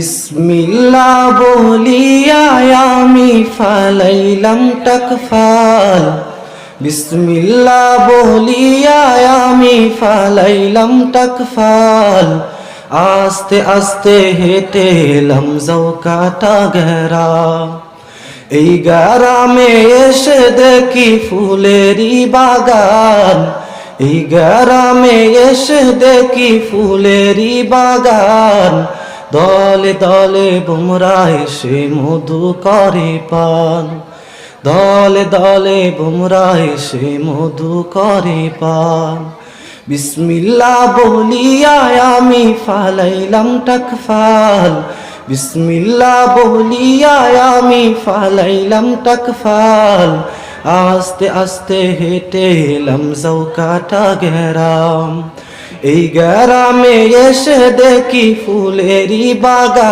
বিসমিল্লাহ বলিয়া আমি ফালাইলাম তাকফাল। বিসমিল্লাহ বলিয়া আমি ফালাইলাম তাকফাল। আস্তে আস্তে হেঁটে এলাম জৌকাটা গ্রাম। এই গ্রামে এসে দেখি ফুলেরই বাগান। এই গ্রামে এসে দেখি ফুলেরই বাগান। দলে দলে বুমরা এসে মধু করে পান। দলে দলে বুমরা এসে মধু করে পান। বিসমিল্লাহ বলিয়া আমি ফালাইলাম তাকফাল। বিসমিল্লাহ বলিয়া আমি ফালাইলাম তাকফাল। আস্তে আস্তে হেঁটে এলাম জৌকাটা গ্রাম। এই গ্রামে এসে দেখি ফুলেরই বাগান।